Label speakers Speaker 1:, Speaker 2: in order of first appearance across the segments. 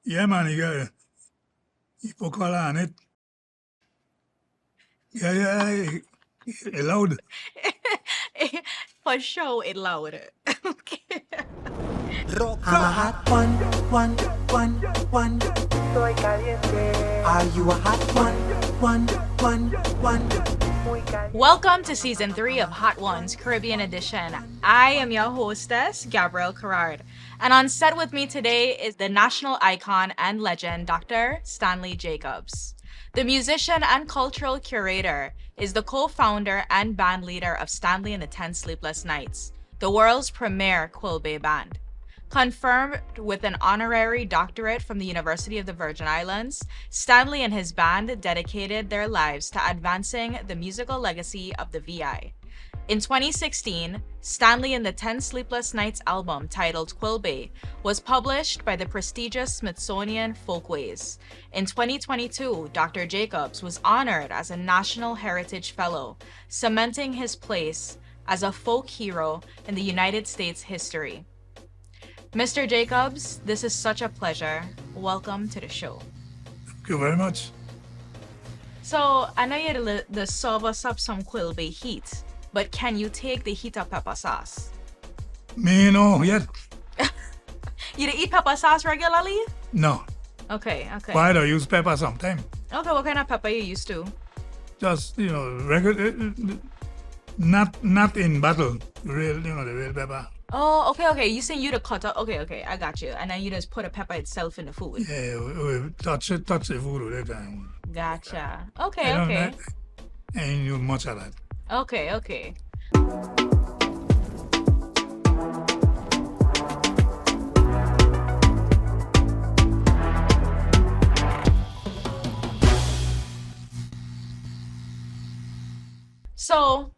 Speaker 1: Yeah, man, you put color on it. Yeah, loud.
Speaker 2: For sure, it loud. Okay.
Speaker 3: I'm a hot one. Soy caliente. Are you a hot one? Muy caliente.
Speaker 2: Welcome to Season 3 of Hot Ones, Caribbean Edition. I am your hostess, Gabrielle Carrard. And on set with me today is the national icon and legend, Dr. Stanley Jacobs. The musician and cultural curator is the co-founder and band leader of Stanley and the Ten Sleepless Knights, the world's premier Quelbe band. Confirmed with an honorary doctorate from the University of the Virgin Islands, Stanley and his band dedicated their lives to advancing the musical legacy of the VI. In 2016, Stanley and the Ten Sleepless Knights album titled Quelbe was published by the prestigious Smithsonian Folkways. In 2022, Dr. Jacobs was honored as a National Heritage Fellow, cementing his place as a folk hero in the United States history. Mr. Jacobs, this is such a pleasure. Welcome to the show.
Speaker 1: Thank you very much.
Speaker 2: So, I know you the serve us up some Quelbe heat, but can you take the heat of pepper sauce?
Speaker 1: Me no yet.
Speaker 2: You eat pepper sauce regularly?
Speaker 1: No.
Speaker 2: Okay.
Speaker 1: Why do I use pepper sometime?
Speaker 2: Okay, what kind of pepper you used to?
Speaker 1: Just, regular, not in battle. The real pepper.
Speaker 2: Oh, okay. You saying you the cutter? Okay, I got you. And then you just put a pepper itself in the food.
Speaker 1: Yeah, we touch the food with it. And
Speaker 2: Gotcha. Okay.
Speaker 1: I ain't use much of that.
Speaker 2: Okay. So,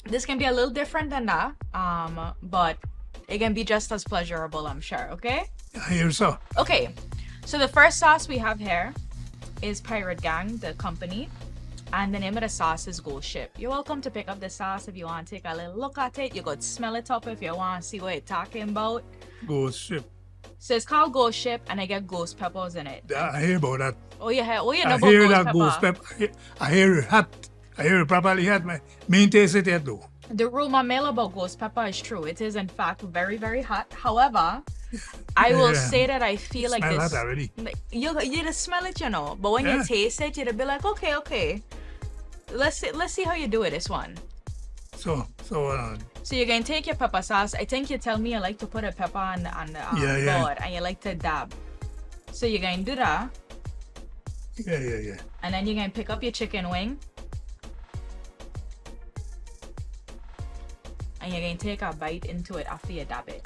Speaker 2: this can be a little different than that, but it can be just as pleasurable, I'm sure, okay?
Speaker 1: I hear so.
Speaker 2: Okay, so the first sauce we have here is Pirate Gang, the company, and the name of the sauce is Ghost Ship. You're welcome to pick up the sauce if you want to take a little look at it. You could smell it up if you want to see what it's talking about.
Speaker 1: Ghost Ship.
Speaker 2: So it's called Ghost Ship, and I get ghost peppers in it.
Speaker 1: I hear about that.
Speaker 2: Oh, you know
Speaker 1: I
Speaker 2: about
Speaker 1: hear
Speaker 2: ghost
Speaker 1: that
Speaker 2: pepper.
Speaker 1: ghost pepper. I hear it hot. I hear it properly hot. Me ain't taste it yet though.
Speaker 2: The rumor mill about ghost pepper is true. It is in fact very, very hot. However, I will say that I feel like
Speaker 1: Smell
Speaker 2: this.
Speaker 1: hot already.
Speaker 2: You just smell it, But when you taste it, you'll be like, okay. Let's see how you do it. This one.
Speaker 1: So
Speaker 2: you're gonna take your pepper sauce. I think you tell me you like to put a pepper on the board and you like to dab. So you're gonna do that.
Speaker 1: Yeah.
Speaker 2: And then you're gonna pick up your chicken wing. And you're gonna take a bite into it after you dab it.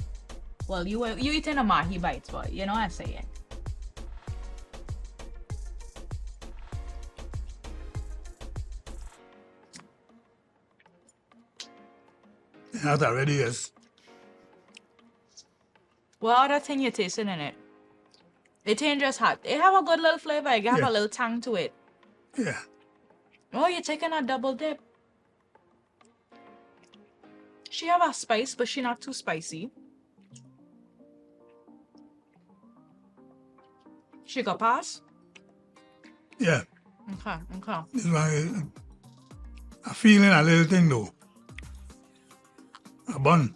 Speaker 2: Well, you eating a mahi bites, but you know what I'm saying.
Speaker 1: Hot already, yes.
Speaker 2: What other thing you're tasting in it? It ain't just hot. It have a good little flavor. It have a little tang to it.
Speaker 1: Yeah.
Speaker 2: Oh, you're taking a double dip. She have a spice, but she not too spicy. She got pass?
Speaker 1: Yeah.
Speaker 2: Okay.
Speaker 1: It's like a feeling a little thing though. A bun.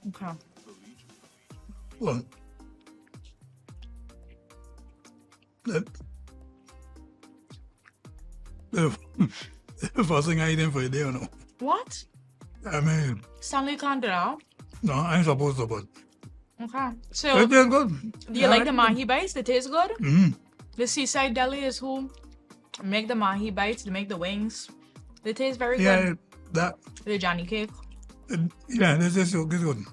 Speaker 2: Okay.
Speaker 1: Well, the first thing I eat for the day, you know.
Speaker 2: What?
Speaker 1: I mean,
Speaker 2: Stanley can't do that.
Speaker 1: no, I ain't supposed to, but
Speaker 2: Okay. So,
Speaker 1: it tastes good.
Speaker 2: do you like the mahi bites? They taste good?
Speaker 1: Mm-hmm.
Speaker 2: The Seaside Deli is who make the mahi bites, they make the wings. They taste very
Speaker 1: Yeah,
Speaker 2: good.
Speaker 1: that.
Speaker 2: The Johnny cake.
Speaker 1: This is good.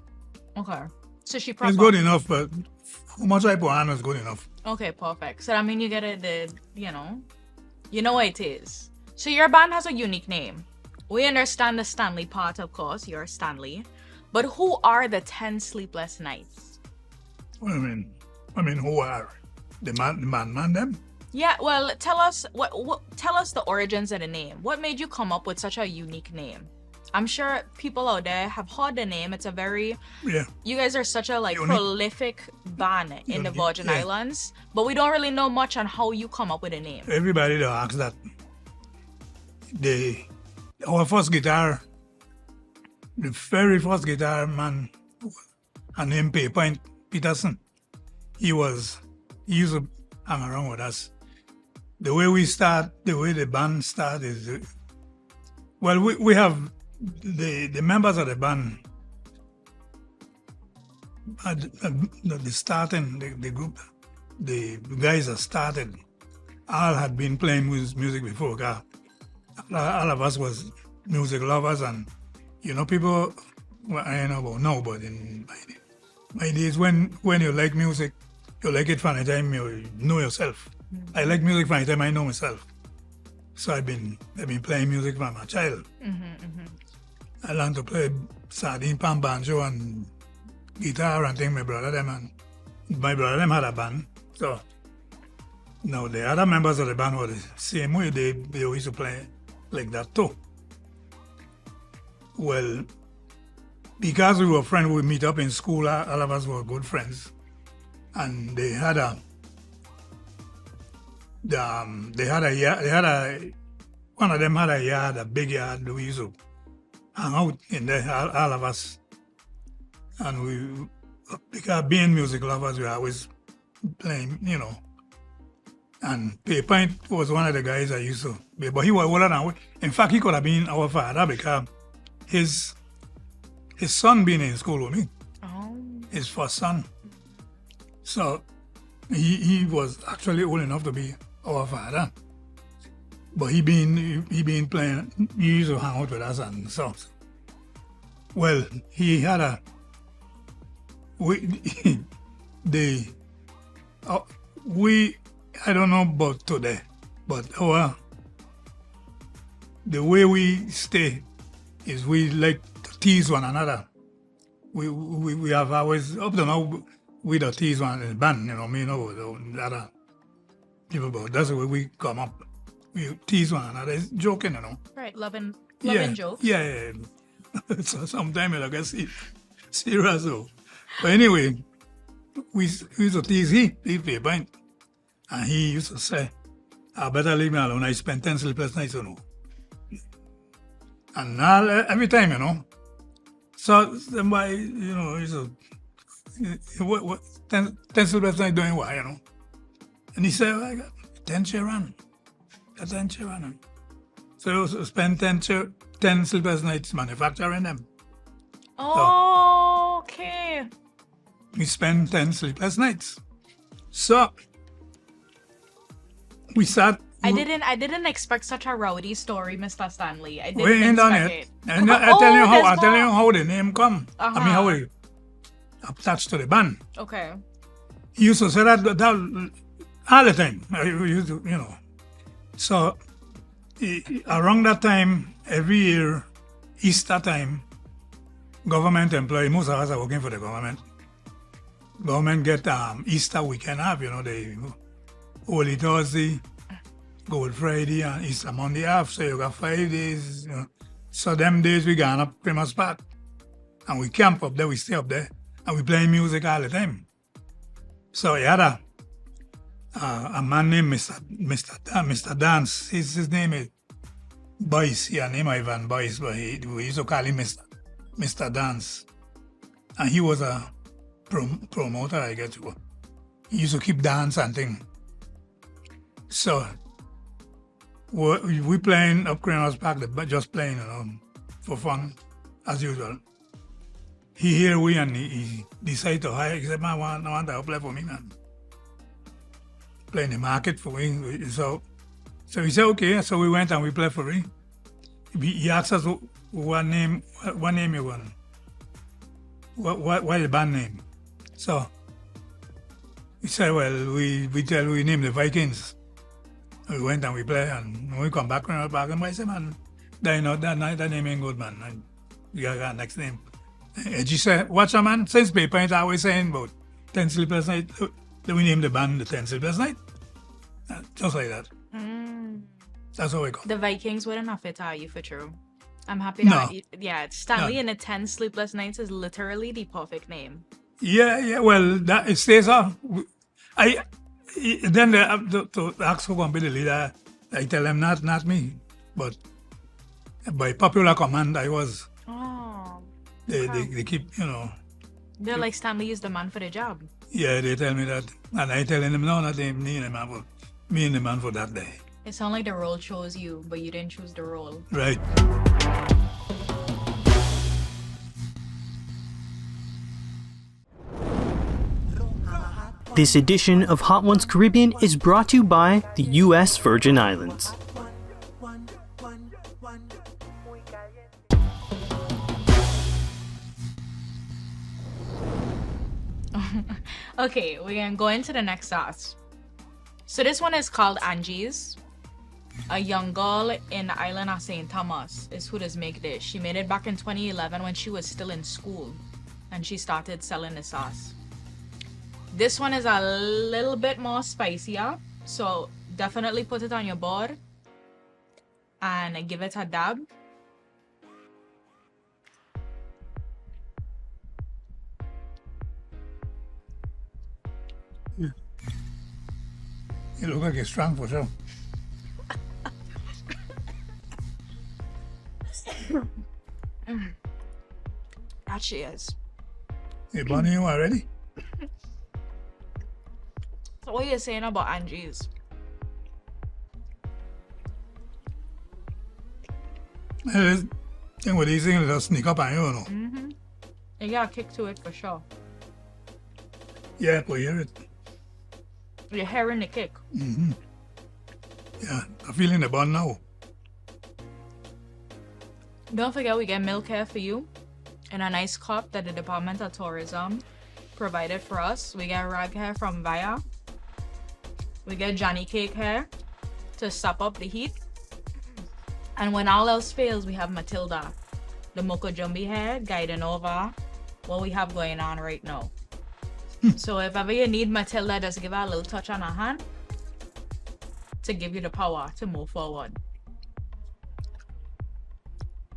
Speaker 2: Okay. So she proper.
Speaker 1: It's good enough, but how much I put on is good enough.
Speaker 2: Okay, perfect. So I mean you get it you know what it is. So your band has a unique name. We understand the Stanley part, of course, you're Stanley. But who are the 10 Sleepless Knights?
Speaker 1: What do you mean? Who are the man them?
Speaker 2: Yeah, well, tell us tell us the origins of the name. What made you come up with such a unique name? I'm sure people out there have heard the name. It's a very,
Speaker 1: Yeah.
Speaker 2: you guys are such a like
Speaker 1: Unique.
Speaker 2: prolific band in the
Speaker 1: Unique,
Speaker 2: Virgin
Speaker 1: yeah.
Speaker 2: Islands, but we don't really know much on how you come up with a name.
Speaker 1: Everybody that asks that. Our first guitar, the very first guitar man, and named Point Peterson. He used to hang around with us. The way the band start is, well, we have the members of the band, the group, the guys that started, all had been playing music before. All of us was music lovers, and people, well, I don't know about now, but in my days when you like music, you like it from the time you know yourself. I like music from the time I know myself. So I've been playing music from a child. I learned to play sardine pan banjo and guitar and things. My brother them had a band. So now the other members of the band were the same way. They used to play like that too. Well, because we were friends, we meet up in school. All of us were good friends, and one of them had a yard, a big yard. We used to hang out in there, all of us, and because being music lovers, we were always playing, And Point was one of the guys I used to be, but he was older than we. In fact, he could have been our father because his son been in school with me.
Speaker 2: Oh.
Speaker 1: His first son. So he was actually old enough to be our father. But he been playing, he used to hang out with us and stuff. Well, he had I don't know about today, but the way we stay is we like to tease one another. We have always, up to now, we don't tease one in the band, me, the other people, but that's the way we come up. We tease one another, it's joking,
Speaker 2: Right, loving
Speaker 1: yeah,
Speaker 2: jokes.
Speaker 1: Yeah. So sometimes I get serious, though. But anyway, we used to tease he Point. And he used to say, I better leave me alone. I spent 10 sleepless nights, And now, every time, So somebody, used to, what 10 sleepless nights doing what, And he said, I got 10 Ch11. Got 10 Ch11. So he used to spend 10 sleepless nights manufacturing them.
Speaker 2: Oh, okay.
Speaker 1: We spent 10 sleepless nights. So we sat.
Speaker 2: I didn't expect such a rowdy story, Mr. Stanley. I
Speaker 1: We
Speaker 2: didn't
Speaker 1: ain't done
Speaker 2: expect
Speaker 1: it.
Speaker 2: it.
Speaker 1: And I tell you how the name come. I mean how it attached to the band.
Speaker 2: Okay.
Speaker 1: He used to say that all the time. We used to, So around that time, every year, Easter time, government employee, most of us are working for the government. Government get Easter weekend off, they Holy Thursday, Good Friday, and Easter Monday off. So you got 5 days. So them days we gone up Primus Park, and we camp up there. We stay up there, and we play music all the time. So he had a man named Mr. Dance. His name is Boyce. Yeah, name Ivan Boyce, but we used to call him Mr. Dance, and he was a promoter, I guess. He used to keep dance and thing. So we playing up Primus Park, just playing, for fun, as usual. He hear we and he decided to hire. He said, "Man, I want to play for me, man. Play in the market for me." So we said, okay. So we went and we played for him. He asked us what name you want. What the band name? So we said, well, we named the Vikings. We went and we played, and when we come back, and I said, man, that name ain't good, man. And you got next name. And she said, watch a man, since Point I always saying about 10 Sleepless Nights, then we named the band the 10 Sleepless Nights. Just like that. That's how we go.
Speaker 2: The Vikings wouldn't have fit you for true. I'm happy
Speaker 1: No.
Speaker 2: that, yeah, Stanley and the 10 Sleepless Nights is literally the perfect name.
Speaker 1: Yeah. Well, that it stays off. Then they have to ask who going to be the leader. I tell them not me, but by popular command, I was.
Speaker 2: Oh.
Speaker 1: They keep,
Speaker 2: They're like, Stanley is the man for the job.
Speaker 1: Yeah, they tell me that, and I tell them no, not me and the man for that day.
Speaker 2: It sounds like the role chose you, but you didn't choose the role.
Speaker 1: Right.
Speaker 4: This edition of Hot Ones Caribbean is brought to you by the US Virgin Islands.
Speaker 2: Okay, we're gonna go into the next sauce. So this one is called Angie's. A young girl in the island of St. Thomas is who does make this. She made it back in 2011 when she was still in school, and she started selling the sauce. This one is a little bit more spicier, so definitely put it on your board and give it a dab.
Speaker 1: You look like you're strong for sure.
Speaker 2: That she is.
Speaker 1: Hey, Bonnie, you already?
Speaker 2: So what are you saying about Angie's?
Speaker 1: I think what these things just sneak up on you,
Speaker 2: Mm-hmm. You got a kick to it for sure.
Speaker 1: Yeah, but hear it.
Speaker 2: You're hearing the kick.
Speaker 1: Mm-hmm. Yeah, I'm feeling the bun now.
Speaker 2: Don't forget we get milk here for you in a nice cup that the Department of Tourism provided for us. We get rag hair from Via. We get Johnny Cake hair to sop up the heat. And when all else fails, we have Matilda, the Mocha Jumbi hair, guiding over what we have going on right now. So if ever you need Matilda, just give her a little touch on her hand to give you the power to move forward.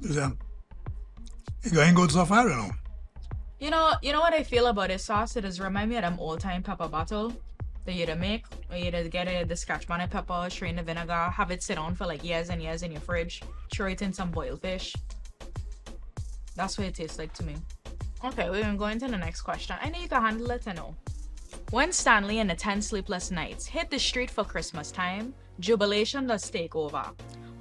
Speaker 1: You going good so far,
Speaker 2: You know what I feel about this sauce? It does remind me of them old-time pepper bottle that you to make, where you just get the scotch bonnet pepper, strain the vinegar, have it sit on for like years and years in your fridge, throw it in some boiled fish. That's what it tastes like to me. Okay, we're gonna go into the next question. I know you can handle it, I know. When Stanley and the 10 Sleepless Knights hit the street for Christmas time, jubilation does take over.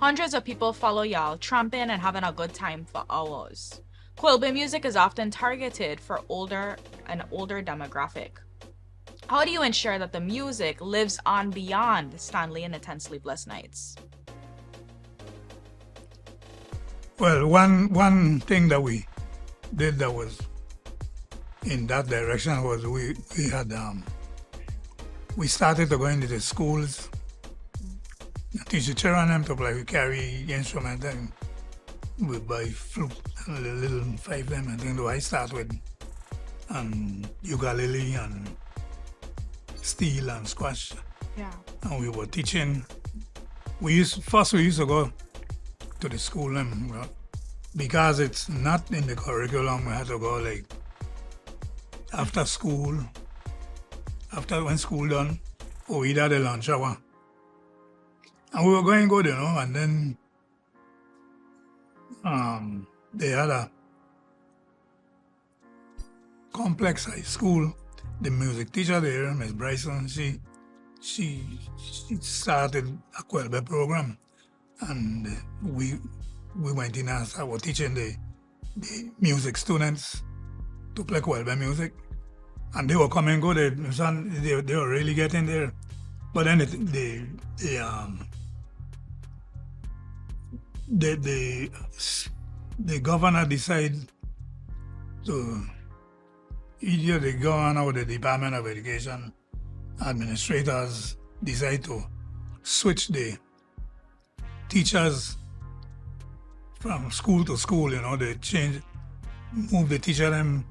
Speaker 2: Hundreds of people follow y'all, tramping and having a good time for hours. Quelbe music is often targeted for an older demographic. How do you ensure that the music lives on beyond Stanley and the 10 Sleepless Nights?
Speaker 1: Well, one thing that we did that was in that direction was we started to go into the schools, teach the children them to play, we carry instruments and we buy flute and a little 5 them and things. I start with ukulele and steel and squash.
Speaker 2: Yeah.
Speaker 1: And we were teaching. We used to go to the school and because it's not in the curriculum, we had to go like after school, when school done, or either the lunch hour. And we were going good, and then they had a complex high school. The music teacher there, Miss Bryson, she started a Quelbe program, and we went in and started teaching the music students to play Quelbe music, and they were coming good. They were really getting there, but then the governor decided to, either the governor or the Department of Education administrators decide to switch the teachers from school to school. They move the teacher them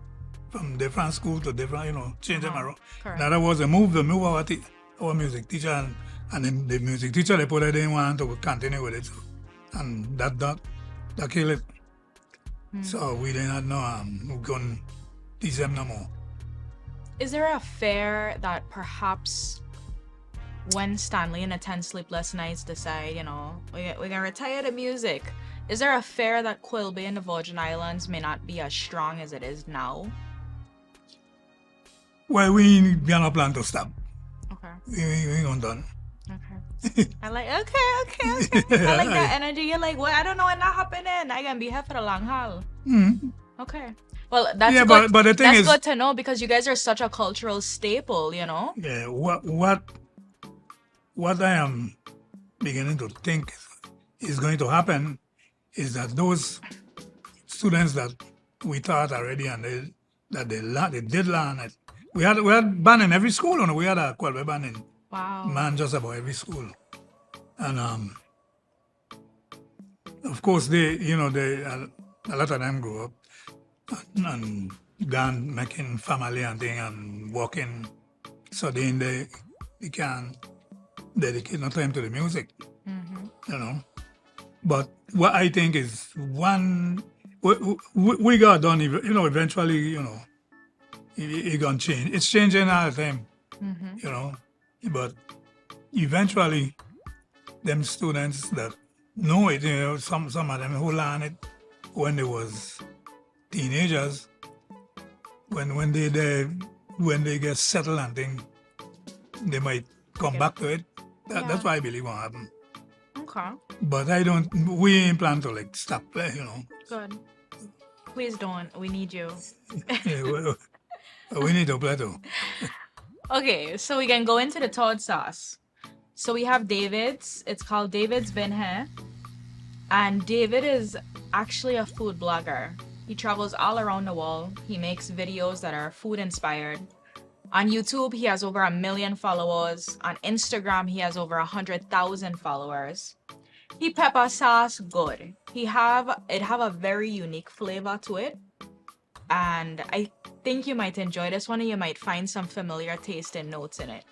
Speaker 1: from different school to different, change them around.
Speaker 2: Correct.
Speaker 1: In other words, they move our music teacher, and then the music teacher, they didn't want to continue with it. And that that kill it. So we did not know who gun teach them no more.
Speaker 2: Is there a fear that perhaps when Stanley and the 10 Sleepless Knights decide, you know, we're gonna retire the music, is there a fear that Quelbe and the Virgin Islands may not be as strong as it is now?
Speaker 1: Well, we don't plan to stop.
Speaker 2: Okay.
Speaker 1: We gonna done.
Speaker 2: Okay. I like, okay. I like that energy. You're like, well, I don't know when that happening. I can be here for the long haul. Okay. Well, that's
Speaker 1: Yeah,
Speaker 2: good.
Speaker 1: but the thing
Speaker 2: that's
Speaker 1: is,
Speaker 2: good to know because you guys are such a cultural staple, you know?
Speaker 1: yeah, what I am beginning to think is going to happen is that those students that we taught already and they did learn it. We had band in every school, and we had a Quelbe band in man just about every school, and of course they a lot of them grew up and gone making family and thing and working, so they can dedicate no time to the music, you know. But what I think is we got done, you know, eventually, you know, it gonna change. It's changing all the time, you know. But eventually, them students that know it, you know, some of them who learn it when they was teenagers, when they get settled and things, they might come back to it. That's what I believe will happen.
Speaker 2: Okay.
Speaker 1: But we ain't plan to like stop, you know.
Speaker 2: Good. Please don't. We need you.
Speaker 1: Yeah, we need to play too.
Speaker 2: Okay, so we can go into the third sauce. So we have David's. It's called David's Been Here. And David is actually a food blogger. He travels all around the world. He makes videos that are food inspired. On YouTube, he has over 1 million followers. On Instagram, he has over 100,000 followers. He pepper sauce good. It have a very unique flavor to it. And I think you might enjoy this one and you might find some familiar taste and notes in it.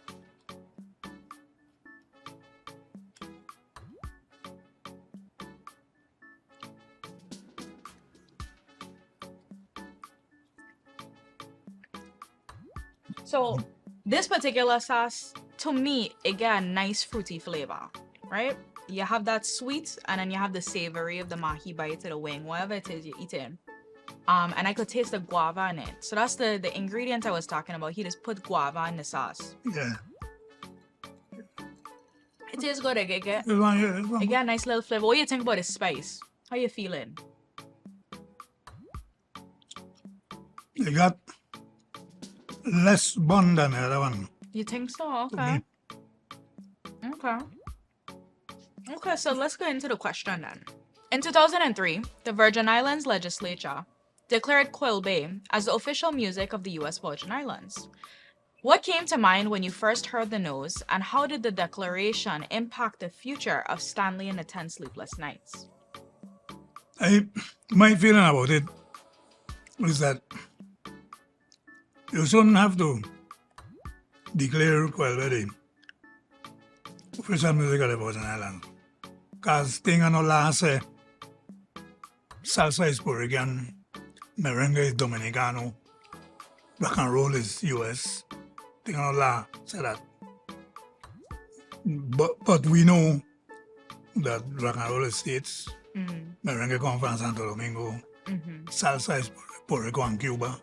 Speaker 2: So this particular sauce, to me, it got a nice fruity flavor, right? You have that sweet and then you have the savory of the mahi bite to the wing, whatever it is you're eating. And I could taste the guava in it. So that's the ingredient I was talking about. He just put guava in the sauce.
Speaker 1: Yeah.
Speaker 2: It tastes good. It got
Speaker 1: It
Speaker 2: a nice little flavor. What do you think about the spice? How you feeling?
Speaker 1: got less bun than the other one.
Speaker 2: You think so? Okay. Okay. Okay, so let's go into the question then. In 2003, the Virgin Islands legislature declared Quelbe as the official music of the US Virgin Islands. What came to mind when you first heard the news, and how did the declaration impact the future of Stanley and the 10 Sleepless Knights?
Speaker 1: My feeling about it is that you shouldn't have to declare Quelbe the official music of the Virgin Islands. Because things are not last, salsa is Puerto Rican, merengue is Dominicano, rock and roll is US. Things are not last, say that. But we know that rock and roll is States, merengue comes from Santo Domingo, salsa is Puerto Rico and Cuba,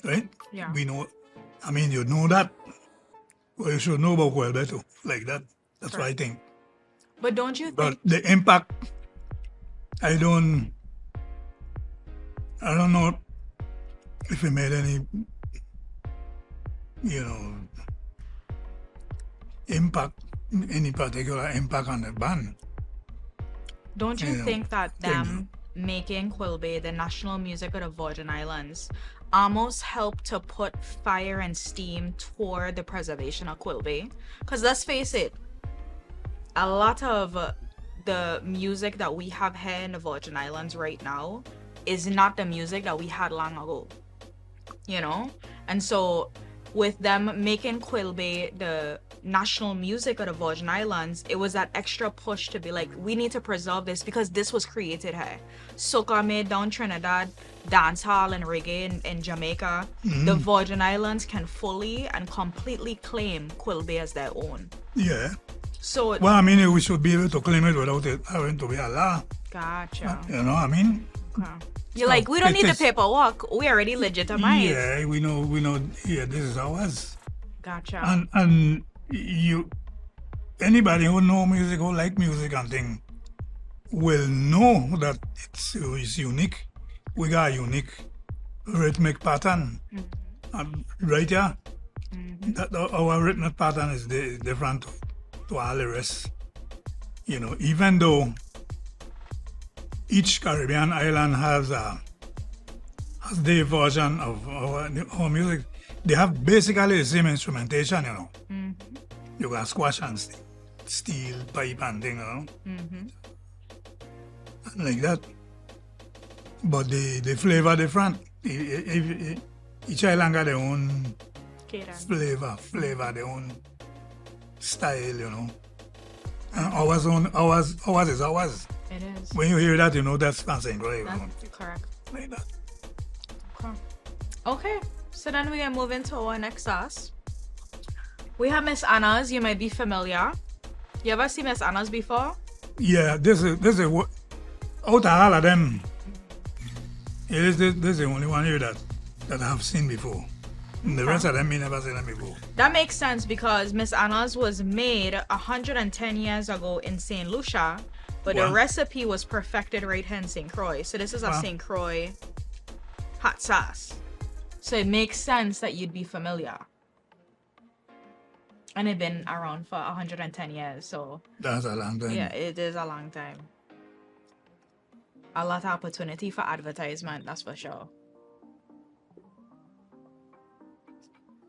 Speaker 1: right?
Speaker 2: Yeah.
Speaker 1: We know, I mean, you know that, well, you should know about Quelbe too, like that. That's what I think.
Speaker 2: But don't you think...
Speaker 1: But the impact, I don't know if it made any, you know, impact, any particular impact on the band.
Speaker 2: Don't you think that them making Quelbe the national music of the Virgin Islands almost helped to put fire and steam toward the preservation of Quelbe? Because let's face it, a lot of the music that we have here in the Virgin Islands right now is not the music that we had long ago, you know? And so with them making Quelbe the national music of the Virgin Islands, it was that extra push to be like, we need to preserve this because this was created here. Soca made down Trinidad, dancehall and reggae in Jamaica. The Virgin Islands can fully and completely claim Quelbe as their own.
Speaker 1: Yeah.
Speaker 2: So,
Speaker 1: Well, I mean, we should be able to claim it without it having to be a law.
Speaker 2: gotcha.
Speaker 1: You know, I mean.
Speaker 2: Okay. You're like, we don't need the paperwork. We already legitimized.
Speaker 1: Yeah, we know. Yeah, this is ours.
Speaker 2: Gotcha.
Speaker 1: And anybody who know music, who like music and thing, will know that it's unique. We got a unique rhythmic pattern, right here. That our rhythmic pattern is different to all the rest. You know, even though each Caribbean island has their version of our music, they have basically the same instrumentation, you know. You got squash and steel, pipe and thing, you know. And like that. But the flavor different. Each island got their own flavor, their own style, you know. And ours is ours.
Speaker 2: It is.
Speaker 1: When you hear that, you know that's St. Croix.
Speaker 2: That's correct.
Speaker 1: Like that.
Speaker 2: Okay, so then we're gonna move into our next sauce. We have Miss Anna's. You might be familiar. You ever see Miss Anna's before?
Speaker 1: Yeah, this is out of all of them. This is the only one here that I have seen before. And the rest of them, me never seen them before.
Speaker 2: That makes sense because Miss Anna's was made 110 years ago in St. Lucia, but the recipe was perfected right here in St. Croix. So this is a St. Croix hot sauce. So it makes sense that you'd be familiar. And it's been around for 110 years, so...
Speaker 1: That's a long time.
Speaker 2: Yeah, it is a long time. A lot of opportunity for advertisement, that's for sure.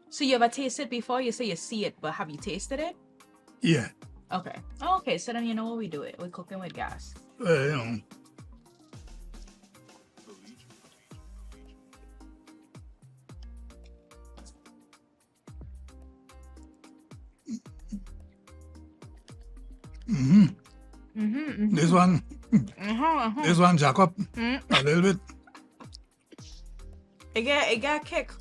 Speaker 2: So you ever tasted it before? You say you see it, but have you tasted it?
Speaker 1: Yeah.
Speaker 2: Okay. Oh, okay, so then you know what we do it. We're cooking with gas.
Speaker 1: Well, you know. This one, this one, Jacob, a little bit.
Speaker 2: It got kick.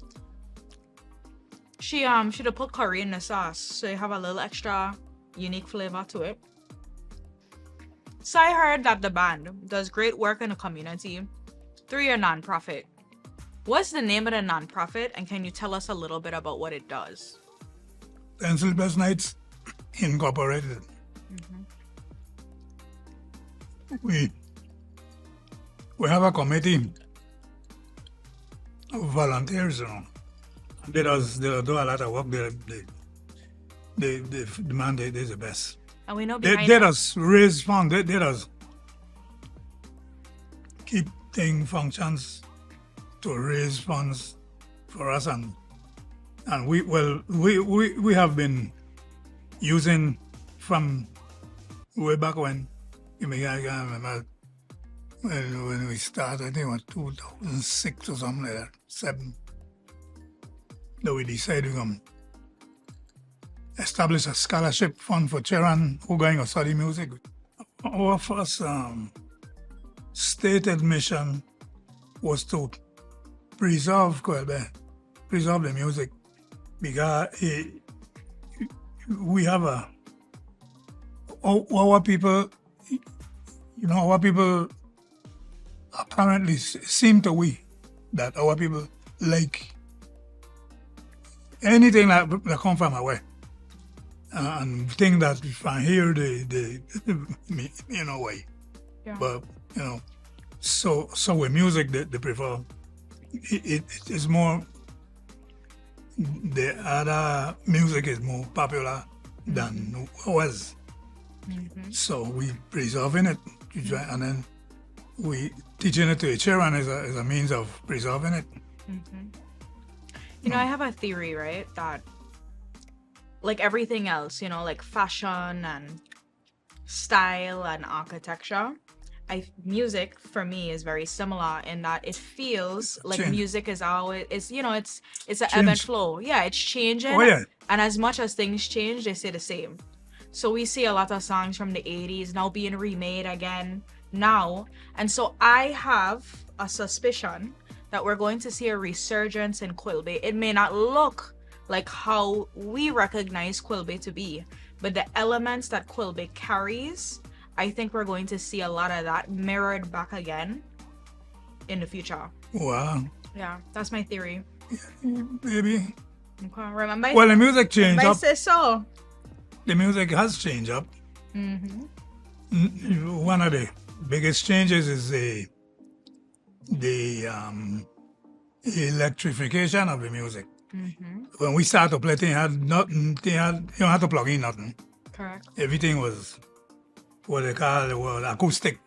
Speaker 2: She should have put curry in the sauce, so you have a little extra unique flavor to it. So I heard that the band does great work in the community through your nonprofit. What's the name of the nonprofit, and can you tell us a little bit about what it does?
Speaker 1: Ten Sleepless Knights Incorporated. We have a committee of volunteers, you know. They do a lot of work. The man, they're the best.
Speaker 2: And we know
Speaker 1: They
Speaker 2: behind
Speaker 1: does raise funds. They does keep thing functions to raise funds for us, and we have been using from way back when. I can remember when we started, I think it was 2006 or something like that, 7. That we decided to establish a scholarship fund for children who are going to study music. Our first stated mission was to preserve Quelbe, preserve the music, because we have our people. You know, our people apparently seem to that our people like anything that come from away, and think that from here they you know why. Yeah. But you know, so with music they prefer it is more. The other music is more popular than ours. So we preserving it, and then we teaching it to the children as a means of preserving it.
Speaker 2: You know, I have a theory, right, that like everything else, you know, like fashion and style and architecture, music for me is very similar in that it feels like
Speaker 1: Change.
Speaker 2: music is always it's it's an ebb and
Speaker 1: Change.
Speaker 2: flow. Yeah, it's changing.
Speaker 1: Oh, yeah.
Speaker 2: And as much as things change, they stay the same. So we see a lot of songs from the 80s now being remade again now. And so I have a suspicion that we're going to see a resurgence in Quelbe. It may not look like how we recognize Quelbe to be, but the elements that Quelbe carries, I think we're going to see a lot of that mirrored back again in the future.
Speaker 1: Wow.
Speaker 2: Yeah, that's my theory.
Speaker 1: Maybe.
Speaker 2: Okay, remember?
Speaker 1: Well, the music changed
Speaker 2: I
Speaker 1: up.
Speaker 2: say so.
Speaker 1: The music has changed up. One of the biggest changes is the electrification of the music. When we start to play, you don't have to plug in nothing.
Speaker 2: Correct.
Speaker 1: Everything was what they call acoustic.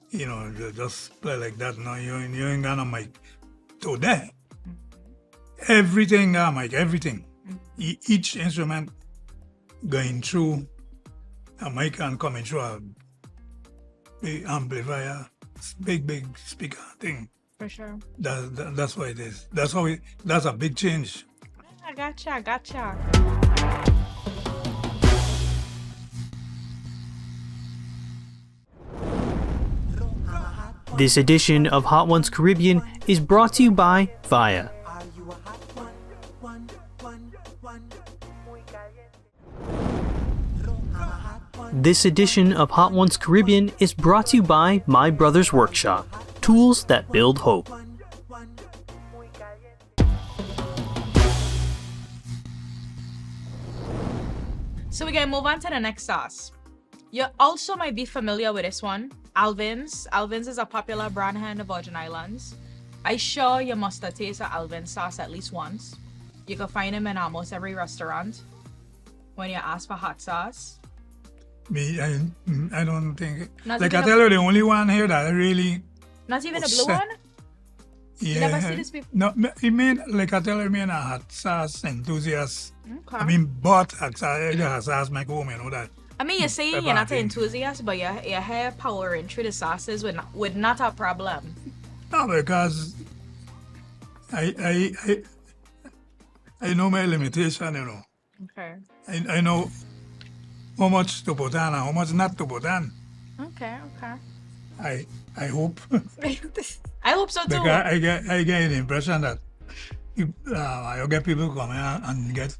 Speaker 1: You know, you just play like that. No, you ain't got a mic. Today, everything got a mic, everything. Each instrument going through a mic and coming through a big amplifier, big speaker thing.
Speaker 2: For sure.
Speaker 1: That's what it is. That's a big change.
Speaker 2: I gotcha.
Speaker 4: This edition of Hot Ones Caribbean is brought to you by VIA.
Speaker 3: Are you a hot one? Muy caliente.
Speaker 4: This edition of Hot Ones Caribbean is brought to you by My Brother's Workshop, tools that build hope.
Speaker 3: Muy caliente.
Speaker 2: So we're gonna move on to the next sauce. You also might be familiar with this one, Alvin's. Alvin's is a popular brand here in the Virgin Islands. I'm sure you must have tasted Alvin's sauce at least once. You can find them in almost every restaurant when you ask for hot sauce.
Speaker 1: Me, I don't think.
Speaker 2: Not
Speaker 1: Like
Speaker 2: even
Speaker 1: I tell you, the only one here that I really.
Speaker 2: Not even the blue
Speaker 1: Set.
Speaker 2: one?
Speaker 1: Yeah.
Speaker 2: never see this before?
Speaker 1: No, I mean, like I tell you, me and a hot sauce enthusiast.
Speaker 2: Okay.
Speaker 1: I mean, bought hot sauce make home, you know that.
Speaker 2: I mean, you're saying you're
Speaker 1: Pepper
Speaker 2: not an
Speaker 1: thing.
Speaker 2: enthusiast, but your hair powering through the sauces would not a problem.
Speaker 1: No, because I know my limitation, you know.
Speaker 2: Okay.
Speaker 1: I know how much to put on and how much not to put on.
Speaker 2: Okay.
Speaker 1: I hope.
Speaker 2: I hope so too.
Speaker 1: Because I get the impression that I get people come here and get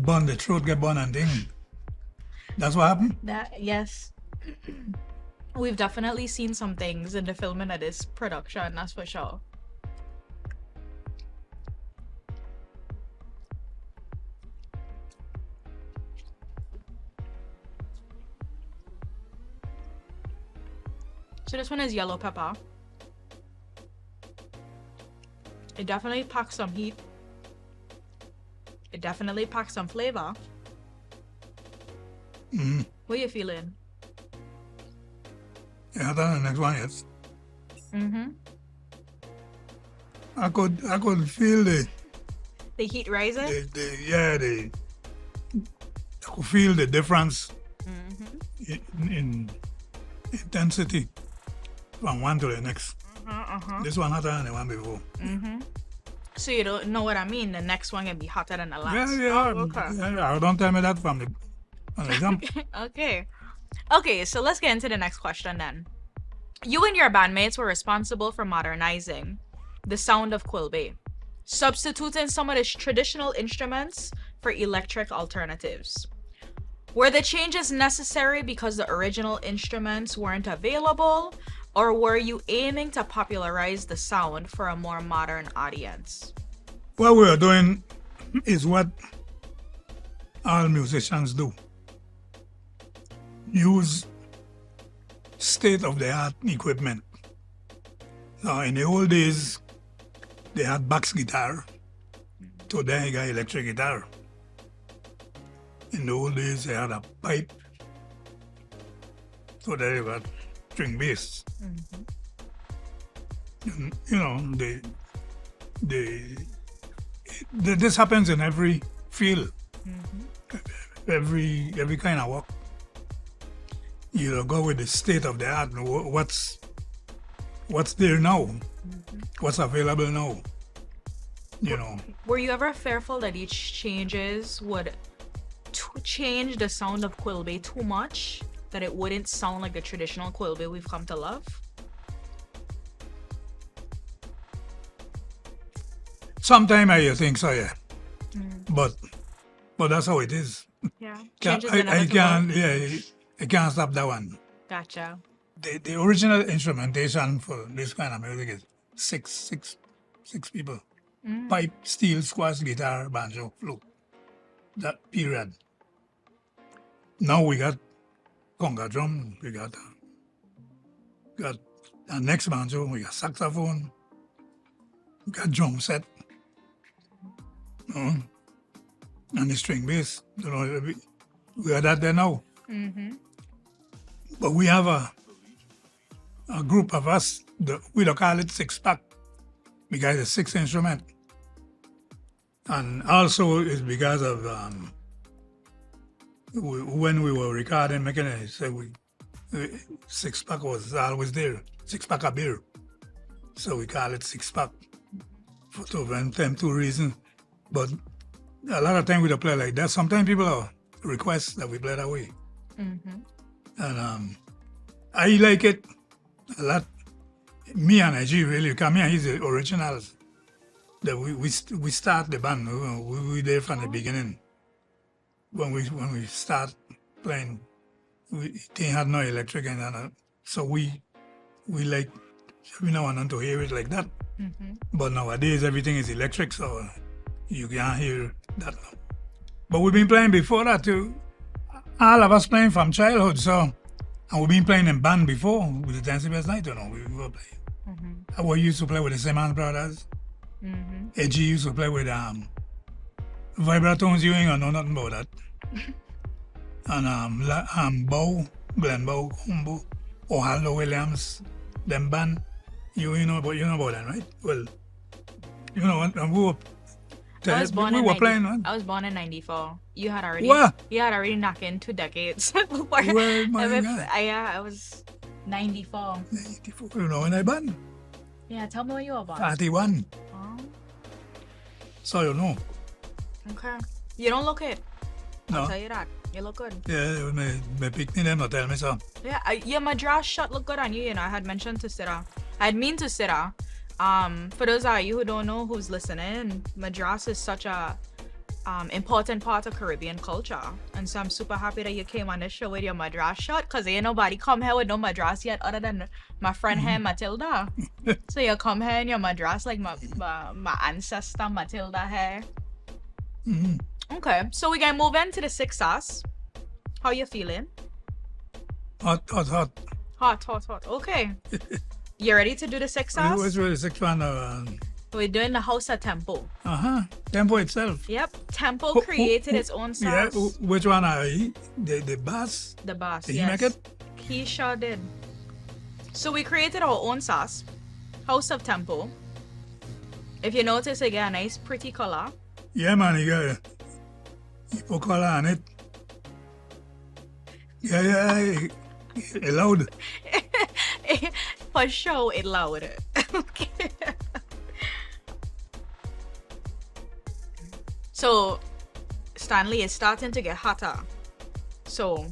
Speaker 1: burned, the throat get burned and thing. That's what happened.
Speaker 2: Yes. We've definitely seen some things in the filming of this production, that's for sure. So this one is yellow pepper. It definitely packs some heat. It definitely packs some flavor. What are you feeling?
Speaker 1: Yeah, that's the next one, yes. I could feel the
Speaker 2: heat rising?
Speaker 1: I could feel the difference in intensity from one to the next. This one hotter than the one before.
Speaker 2: So you don't know what I mean? The next one can be hotter than the last.
Speaker 1: Yeah.
Speaker 2: Oh, okay.
Speaker 1: Yeah, don't tell me that from the jump.
Speaker 2: Okay, so let's get into the next question then. You and your bandmates were responsible for modernizing the sound of Quelbe, substituting some of the traditional instruments for electric alternatives. Were the changes necessary because the original instruments weren't available, or were you aiming to popularize the sound for a more modern audience?
Speaker 1: What we are doing is what all musicians do. Use state-of-the-art equipment. Now, in the old days, they had box guitar. Today, you got electric guitar. In the old days, they had a pipe. Today, you got string bass. And, you know, this happens in every field, every kind of work. go with the state of the art. What's there now? What's available now?
Speaker 2: Were you ever fearful that each changes would change the sound of Quelbe too much? That it wouldn't sound like the traditional Quelbe we've come to love?
Speaker 1: Sometimes I think so, yeah. But that's how it is.
Speaker 2: Yeah.
Speaker 1: I can't stop that one.
Speaker 2: Gotcha.
Speaker 1: The original instrumentation for this kind of music is six people. Pipe, steel, squash, guitar, banjo, flute. That period. Now we got conga drum, we got a next banjo, we got saxophone, we got drum set, and the string bass. We got that there now. But we have a group of us, we don't call it six pack, because it's 6 instruments. And also it's because of when we were recording mechanics, so 6 pack was always there, 6 pack of beer. So we call it 6 pack for them 2 reasons. But a lot of time we don't play like that. Sometimes people request that we play that way. And I like it a lot. Me and IG really, because me and he's the originals. That we start the band. We were there from the beginning. When we start playing, we didn't have no electric and so we like every now and then to hear it like that. But nowadays everything is electric, so you can't hear that. But we've been playing before that too. All of us playing from childhood, so and we've been playing in band before with the Ten Sleepless Knights. We were playing. I used to play with the Simmons brothers. AG used to play with vibratones. You ain't gonna know nothing about that. And Bow, Glenn Bow, Humbo, O'Hallow Williams, them band. You know about that, right? Well, and we were.
Speaker 2: I was born in
Speaker 1: playing, right?
Speaker 2: I was born in 94. You had already knocked in 2 decades before.
Speaker 1: Well, my God.
Speaker 2: I was 94.
Speaker 1: 94. When I born?
Speaker 2: Yeah, tell me when you were born.
Speaker 1: 31.
Speaker 2: Oh.
Speaker 1: So you know.
Speaker 2: Okay. You don't look it.
Speaker 1: No.
Speaker 2: I'll tell you that. You look good.
Speaker 1: Yeah, my picnic them not tell me so.
Speaker 2: Yeah, your madras shot look good on you, I had mentioned to Sira. I had mean to Sira. For those of you who don't know who's listening, madras is such a important part of Caribbean culture. And so I'm super happy that you came on this show with your madras shot, because ain't nobody come here with no madras yet other than my friend here, Matilda. So you come here in your madras like my ancestor Matilda here. Okay, so we gonna move into the 6 sauce. How you feeling?
Speaker 1: Hot.
Speaker 2: Hot. Okay. You ready to do the 6 sauce?
Speaker 1: What's really 6 one?
Speaker 2: We're doing the house of Tempo.
Speaker 1: Tempo itself.
Speaker 2: Yep. Tempo created its own sauce.
Speaker 1: Yeah, which one are he? The bass?
Speaker 2: The bass,
Speaker 1: Did
Speaker 2: yes.
Speaker 1: he make it?
Speaker 2: He sure did. So we created our own sauce. House of Tempo. If you notice, it got a nice pretty color.
Speaker 1: Yeah, man, you got put color on it. Yeah, it loud.
Speaker 2: For sure, it loud. Okay. So, Stanley is starting to get hotter. So,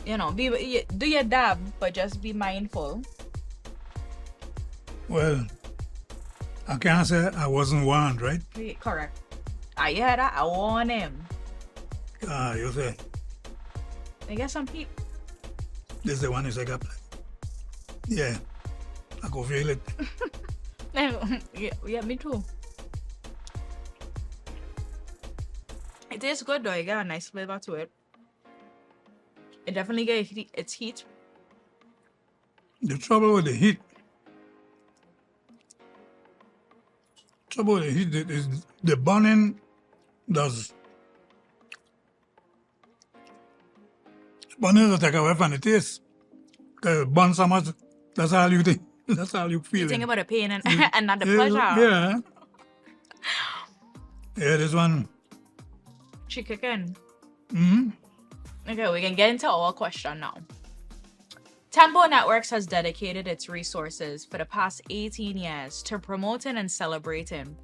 Speaker 2: do your dab, but just be mindful.
Speaker 1: Well, I can't say I wasn't warned, right?
Speaker 2: Correct. I heard that. I warned him.
Speaker 1: You say.
Speaker 2: I get some heat.
Speaker 1: This is the one you say, yeah, I can feel it.
Speaker 2: Yeah, me too. It tastes good though. It got a nice flavor to it. It definitely gets its heat.
Speaker 1: The trouble with the heat is the burning does. Burning does take away from the taste. Because it burns so much, that's all you think. That's all you feel.
Speaker 2: You think about the pain and not the pleasure.
Speaker 1: Yeah. Yeah, this one.
Speaker 2: Chicken.
Speaker 1: Mm-hmm.
Speaker 2: Okay, we can get into our question now. Tempo Networks has dedicated its resources for the past 18 years to promoting and celebrating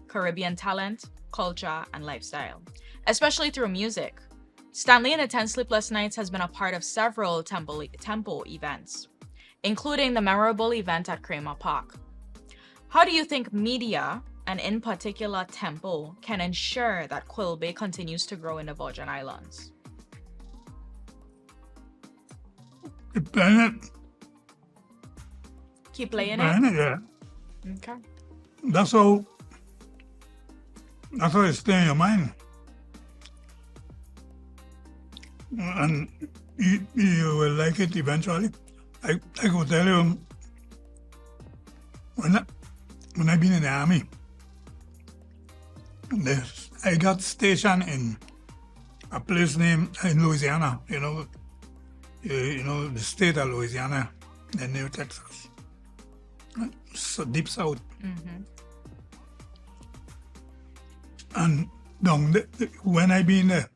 Speaker 2: Caribbean talent, culture, and lifestyle, especially through music. Stanley and the 10 Sleepless Knights has been a part of several Tempo events, including the memorable event at Kramer Park. How do you think media, and in particular Tempo, can ensure that Quelbe continues to grow in the Virgin Islands?
Speaker 1: Keep playing it.
Speaker 2: Keep playing
Speaker 1: Playing
Speaker 2: it?
Speaker 1: it, yeah.
Speaker 2: Okay.
Speaker 1: That's how it stays in your mind. And you will like it eventually. I could tell you, when I been in the army, I got stationed in a place named in Louisiana, you know, the state of Louisiana, and near Texas. So deep south.
Speaker 2: Mm-hmm.
Speaker 1: And down when I been there,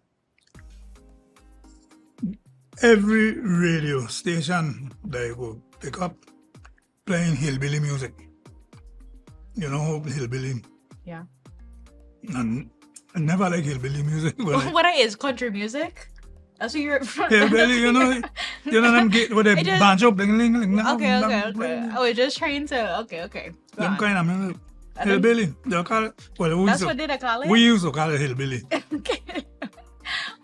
Speaker 1: every radio station that I would pick up playing hillbilly music. You know, hillbilly.
Speaker 2: Yeah.
Speaker 1: And I never like hillbilly music.
Speaker 2: What is country music? That's what you're from.
Speaker 1: Hillbilly, you know them get with a banjo bling ling ling.
Speaker 2: Okay. I was just trying to. Okay. Go
Speaker 1: Them
Speaker 2: on.
Speaker 1: kind of music. Hillbilly. They call it. Well,
Speaker 2: That's what they call it?
Speaker 1: we used to call it hillbilly.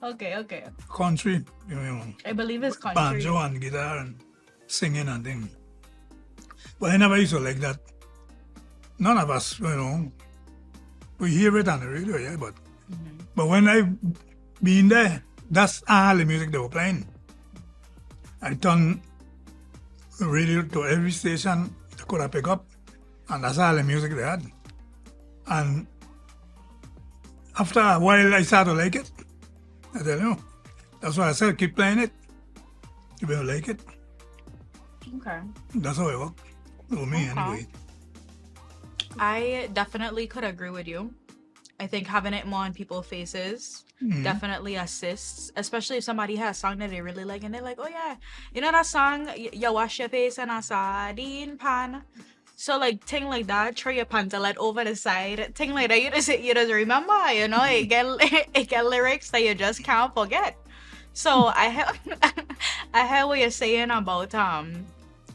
Speaker 2: Okay.
Speaker 1: Country, you know.
Speaker 2: I believe it's country.
Speaker 1: Banjo and guitar and singing and things. But I never used to like that. None of us, you know, we hear it on the radio, yeah, but when I been there, that's all the music they were playing. I turned the radio to every station I could have pick up, and that's all the music they had. And after a while, I started to like it. I tell you, that's why I said keep playing it. You will like it.
Speaker 2: Okay.
Speaker 1: That's how it works. For me, anyway.
Speaker 2: I definitely could agree with you. I think having it more on people's faces definitely assists, especially if somebody has a song that they really like and they're like, oh yeah, you know that song, you wash your face in a sardine pan. So like thing like that, throw your pantalette over the side, thing like that, you just remember, you know, it get lyrics that you just can't forget. So I heard what you're saying about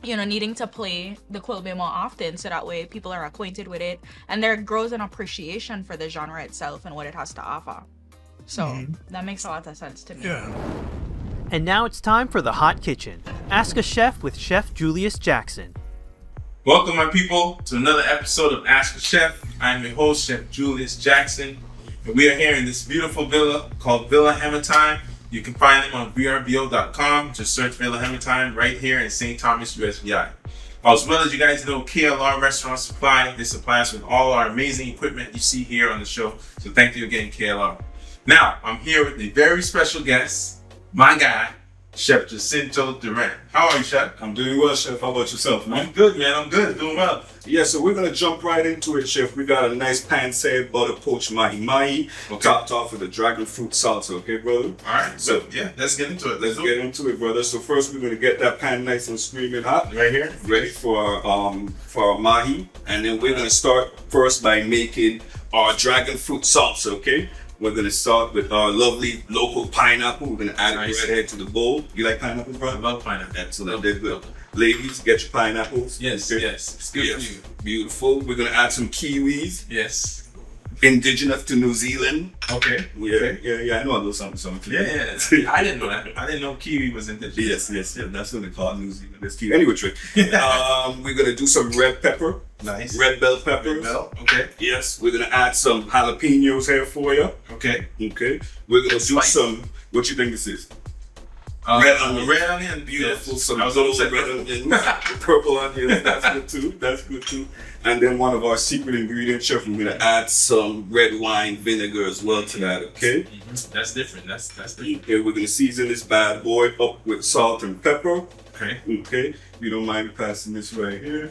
Speaker 2: needing to play the Quelbe more often, so that way people are acquainted with it and there grows an appreciation for the genre itself and what it has to offer. So that makes a lot of sense to me.
Speaker 1: Yeah.
Speaker 4: And now it's time for the Hot Kitchen. Ask a Chef with Chef Julius Jackson.
Speaker 5: Welcome, my people, to another episode of Ask a Chef. I'm your host, Chef Julius Jackson, and we are here in this beautiful villa called Villa Hammer Time. You can find them on vrbo.com. Just search Villa Hammer Time right here in St. Thomas, USVI. As well as you guys know, KLR Restaurant Supply. They supply us with all our amazing equipment you see here on the show. So thank you again, KLR. Now, I'm here with a very special guest, my guy, Chef Jacinto Durant. How are you, Chef?
Speaker 6: I'm doing well, Chef. How about yourself, man?
Speaker 5: I'm good, man. I'm good. Doing well.
Speaker 6: Yeah, so we're going to jump right into it, Chef. We got a nice pan-seared butter poached mahi-mahi, topped off with a dragon fruit salsa, okay, brother?
Speaker 5: All right. So, yeah, let's get into it.
Speaker 6: Let's get into it, brother. So first, we're going to get that pan nice and screaming hot.
Speaker 5: Right here.
Speaker 6: Ready for our mahi. And then we're going to start first by making our dragon fruit salsa, okay? We're going to start with our lovely local pineapple. We're going to add it right here to the bowl. You like pineapples, bro?
Speaker 5: I love pineapple.
Speaker 6: Excellent. They're good. Ladies, get your pineapples.
Speaker 5: Yes,
Speaker 6: Okay.
Speaker 5: yes. It's good for you.
Speaker 6: Beautiful. We're going to add some kiwis.
Speaker 5: Yes.
Speaker 6: Indigenous to New Zealand.
Speaker 5: Okay.
Speaker 6: Yeah. I know a little something.
Speaker 5: Yeah. I didn't know that. I didn't know kiwi was indigenous.
Speaker 6: Yes. That's what they call it, New Zealand. That's kiwi. Anyway, we're going to do some red pepper.
Speaker 5: Nice.
Speaker 6: Red bell peppers.
Speaker 5: Red bell. Okay.
Speaker 6: Yes. We're going to add some jalapenos here for you.
Speaker 5: Okay.
Speaker 6: Okay. We're going to do
Speaker 5: Spice.
Speaker 6: some, what you think this is?
Speaker 5: Red onion.
Speaker 6: Beautiful.
Speaker 5: Yes.
Speaker 6: Some
Speaker 5: I was almost
Speaker 6: red onions. Purple onions. That's good too. And then one of our secret ingredients, Chef, we're going to add some red wine vinegar as well to that, okay?
Speaker 5: Mm-hmm. That's different. That's different.
Speaker 6: Okay, we're going to season this bad boy up with salt and pepper.
Speaker 5: Okay.
Speaker 6: Okay, if you don't mind me passing this right here.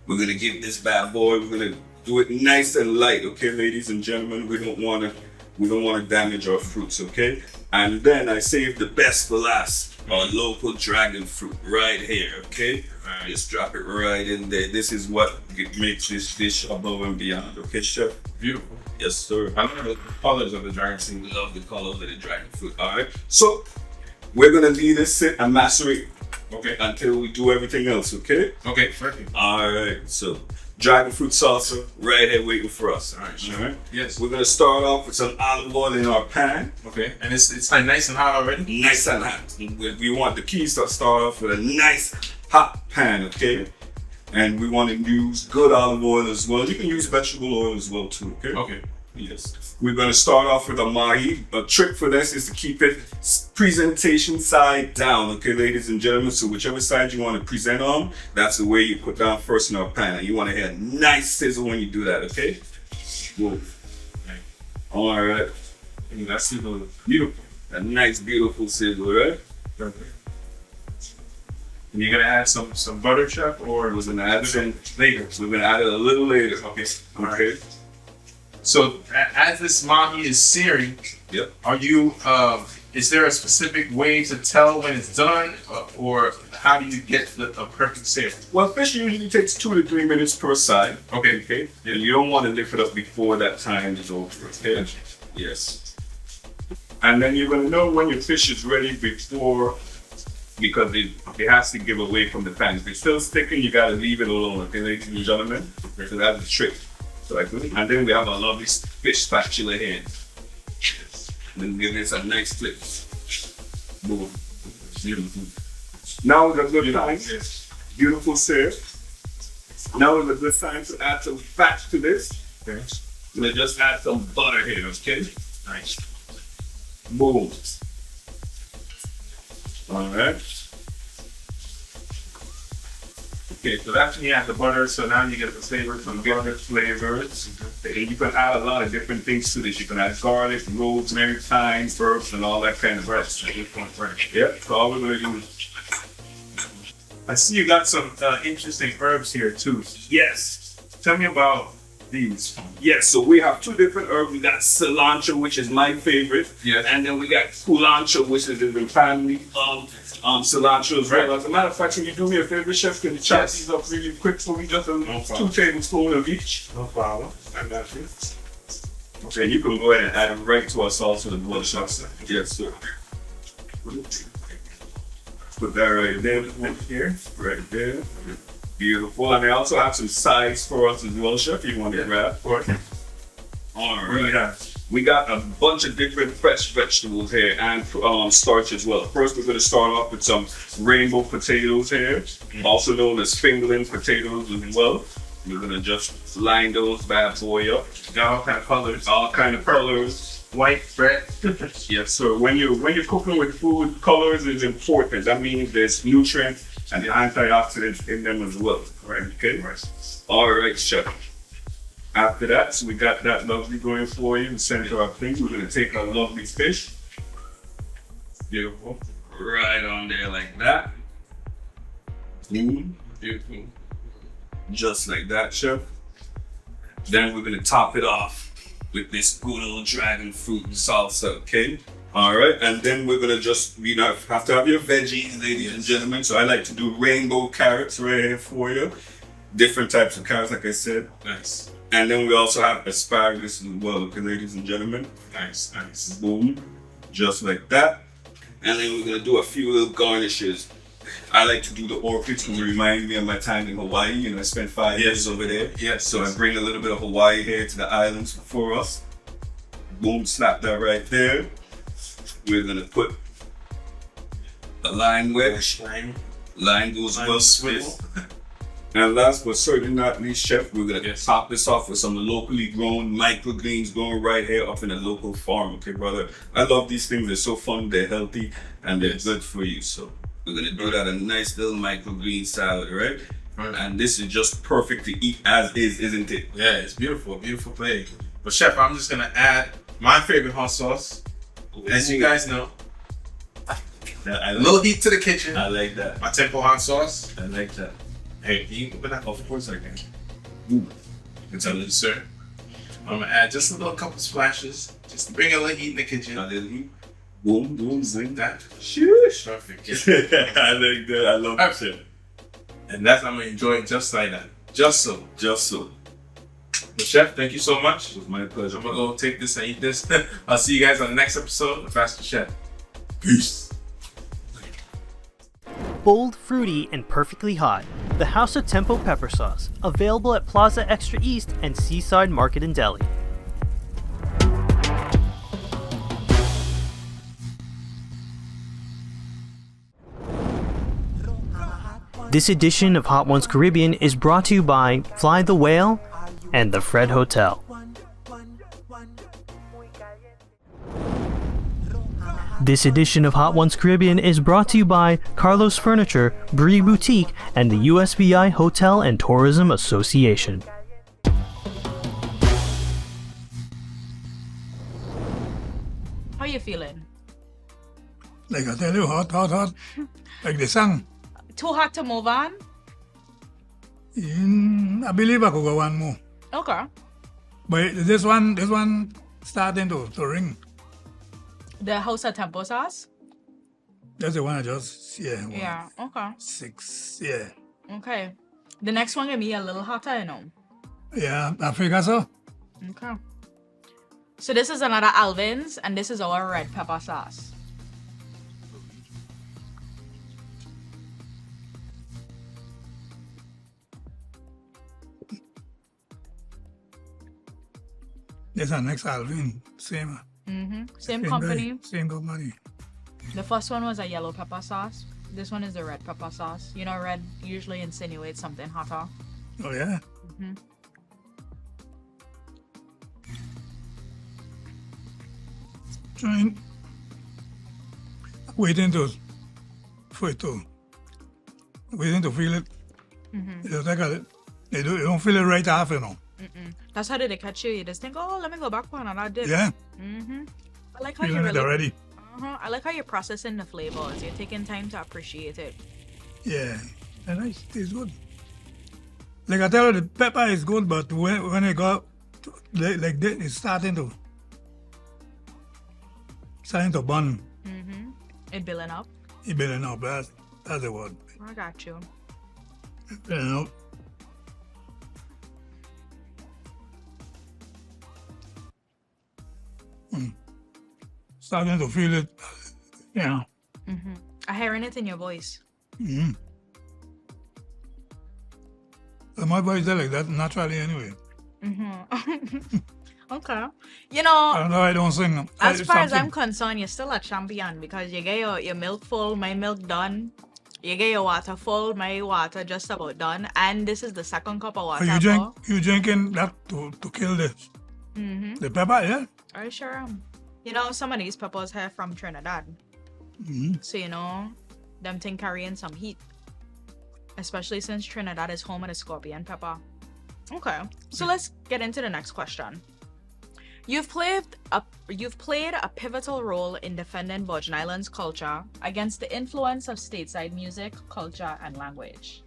Speaker 6: We're going to give this bad boy, we're going to do it nice and light, okay, ladies and gentlemen? We don't want to We don't want to damage our fruits, okay? And then I saved the best for last. Our local dragon fruit right here, okay? Just drop it right in there. This is what makes this dish above and beyond, okay, chef?
Speaker 5: Beautiful.
Speaker 6: Yes, sir.
Speaker 5: I love the colors of the dragon fruit.
Speaker 6: We love the color of the dragon fruit, all right? So, we're gonna leave this sit and macerate until we do everything else, okay?
Speaker 5: Okay, perfect.
Speaker 6: All right, so dragon fruit salsa right here waiting for us.
Speaker 5: All right, sure.
Speaker 6: All right?
Speaker 5: Yes.
Speaker 6: We're gonna start off with some olive oil in our pan.
Speaker 5: Okay, and it's like nice and hot already?
Speaker 6: Nice and hot. We want the keys to start off with a nice hot pan, okay? And we want to use good olive oil as well. You can use vegetable oil as well too, okay?
Speaker 5: Okay.
Speaker 6: Yes. We're going to start off with a mahi. A trick for this is to keep it presentation side down, okay, ladies and gentlemen? So whichever side you want to present on, that's the way you put down first in our pan. And you want to hear a nice sizzle when you do that, okay? Whoa. All right.
Speaker 5: That sizzle is beautiful.
Speaker 6: A nice, beautiful sizzle, right?
Speaker 5: Perfect. And you're gonna add some butter, chef, or
Speaker 6: We're going to add some
Speaker 5: later?
Speaker 6: We're going to add it a little later.
Speaker 5: Okay.
Speaker 6: Okay.
Speaker 5: So as this mahi is searing,
Speaker 6: Yep.
Speaker 5: are you? Is there a specific way to tell when it's done, or how do you get a perfect sear?
Speaker 6: Well, fish usually takes 2 to 3 minutes per side.
Speaker 5: Okay.
Speaker 6: Okay. And you don't want to lift it up before that time is over. Okay. Yes. And then you're gonna know when your fish is ready before, because it has to give away from the pan. If it's still sticking, you gotta leave it alone. Okay, ladies and gentlemen. So that's the trick. So and then we have a lovely fish spatula here. Then give this a nice flip. Boom. Beautiful. Now is a good time. Beautiful sir. Now is a good time to add some fat to this.
Speaker 5: Okay.
Speaker 6: We'll just add some butter here, okay?
Speaker 5: Nice.
Speaker 6: Boom. All right.
Speaker 5: Okay, so that's when you add the butter. So now you get the flavors from the butter.
Speaker 6: Flavors. And you can add a lot of different things to this. You can add garlic, rosemary, thyme, herbs, and all that kind of stuff.
Speaker 5: Right.
Speaker 6: Yep, so all we're going to use.
Speaker 5: I see you got some interesting herbs here too.
Speaker 6: Yes.
Speaker 5: Tell me about these.
Speaker 6: Yes, so we have 2 different herbs. We got cilantro, which is my favorite.
Speaker 5: Yes.
Speaker 6: And then we got culantro, which is in the family of cilantro as well. As a matter of fact, can you do me a favor, chef? Can you chop these up really quick for me? Just 2 tablespoons of each.
Speaker 5: No problem. I got you.
Speaker 6: Okay, you can go ahead and add them right to our salsa as well, chef. Yes, sir. Put that right there.
Speaker 5: Here.
Speaker 6: Right there. Beautiful. And I also have some sides for us as well, chef. You want to grab?
Speaker 5: Of course.
Speaker 6: All
Speaker 5: What do you
Speaker 6: right.
Speaker 5: have?
Speaker 6: We got a bunch of different fresh vegetables here and starch as well. First, we're going to start off with some rainbow potatoes here, also known as fingerling potatoes as well. We're going to just line those bad boy up.
Speaker 5: Got all kind of colors.
Speaker 6: All kind of colors.
Speaker 5: White, red.
Speaker 6: Yes, sir. When you're cooking with food, colors is important. That means there's nutrients and antioxidants in them as well. Right? Okay. All right, chef. After that, so we got that lovely going for you in the center of things. We're gonna take our lovely fish.
Speaker 5: Beautiful.
Speaker 6: Right on there like that.
Speaker 5: Beautiful.
Speaker 6: Just like that, chef. Then we're gonna top it off with this good old dragon fruit salsa, okay? All right, and then we're gonna just, have to have your veggies, ladies and gentlemen. So I like to do rainbow carrots right here for you. Different types of carrots, like I said.
Speaker 5: Nice.
Speaker 6: And then we also have asparagus as well, okay, ladies and gentlemen.
Speaker 5: Nice, nice.
Speaker 6: Boom, just like that. And then we're gonna do a few little garnishes. I like to do the orchids to remind me of my time in Hawaii. You know, I spent 5 years over there.
Speaker 5: Yes.
Speaker 6: So I bring a little bit of Hawaii here to the islands for us. Boom, slap that right there. We're gonna put a lime wedge. Lime goes well with. And last but certainly not least, chef, we're gonna top this off with some locally grown microgreens growing right here up in a local farm. Okay, brother. I love these things. They're so fun. They're healthy and they're good for you. So we're gonna do that a nice little microgreen salad, right? And this is just perfect to eat as is, isn't it?
Speaker 5: Yeah, it's beautiful, beautiful plate. But chef, I'm just gonna add my favorite hot sauce. As you guys know, a little heat to the kitchen.
Speaker 6: I like that.
Speaker 5: My Tempo hot sauce.
Speaker 6: I like that.
Speaker 5: Hey, can you open that up for a second?
Speaker 6: Ooh.
Speaker 5: It's a little, sir. I'm gonna add just a little couple splashes, just to bring a little heat in the kitchen.
Speaker 6: A little heat. Boom, boom,
Speaker 5: Like
Speaker 6: zing.
Speaker 5: that.
Speaker 6: Shush.
Speaker 5: Perfect.
Speaker 6: I like that. I love that shit.
Speaker 5: And that's I'm gonna enjoy it just like that. Just so.
Speaker 6: Just so.
Speaker 5: But Chef, thank you so much.
Speaker 6: It was my pleasure.
Speaker 5: I'm gonna go take this and eat this. I'll see you guys on the next episode of Ask the Chef. Peace.
Speaker 4: Bold, fruity, and perfectly hot. The House of Tempo pepper sauce, available at Plaza Extra East and Seaside Market in Delhi. This edition of Hot Ones Caribbean is brought to you by Fly the Whale and the Fred Hotel. This edition of Hot Ones Caribbean is brought to you by Carlos Furniture, Brie Boutique, and the USVI Hotel and Tourism Association.
Speaker 2: How you feeling?
Speaker 1: Like I tell you, hot. Like the song.
Speaker 2: Too hot to move on?
Speaker 1: I believe I could go one more.
Speaker 2: Okay.
Speaker 1: But this one starting to ring.
Speaker 2: The House of Tempo sauce?
Speaker 1: That's the one I just, one,
Speaker 2: Yeah, okay.
Speaker 1: 6, yeah.
Speaker 2: Okay. The next one gonna be a little hotter, you know.
Speaker 1: Yeah, I figure so.
Speaker 2: Okay. So this is another Alvin's, and this is our red pepper sauce.
Speaker 1: This is next Alvin, same.
Speaker 2: Same company.
Speaker 1: Guy, same company.
Speaker 2: The first one was a yellow pepper sauce. This one is a red pepper sauce. You know, red usually insinuates something hotter.
Speaker 1: Oh yeah? Trying, waiting to feel it. You take a, you don't feel it right half, you know.
Speaker 2: That's how they catch you. You just think, oh, let me go back for another dip.
Speaker 1: Yeah,
Speaker 2: I like how you
Speaker 1: feeling it
Speaker 2: really.
Speaker 1: already.
Speaker 2: I like how you're processing the flavors. You're taking time to appreciate it.
Speaker 1: Yeah, and it tastes good. Like I tell you, the pepper is good, but when it got like this, it's starting to burn.
Speaker 2: It building up.
Speaker 1: It's building up. That's the word.
Speaker 2: I got you.
Speaker 1: Building up. Starting to feel it. Yeah.
Speaker 2: I'm hearing it in your voice.
Speaker 1: My voice is like that naturally anyway.
Speaker 2: Okay. You know,
Speaker 1: I know I don't sing.
Speaker 2: as far as I'm concerned, you're still a champion because you get your milk full, my milk done. You get your water full, my water just about done. And this is the second cup of water.
Speaker 1: You drinking that to kill the pepper, yeah?
Speaker 2: I sure am. You know, some of these peppers here from Trinidad. So, you know, them thing carrying some heat. Especially since Trinidad is home of the scorpion pepper. Okay, so let's get into the next question. You've played a pivotal role in defending Virgin Islands culture against the influence of stateside music, culture, and language.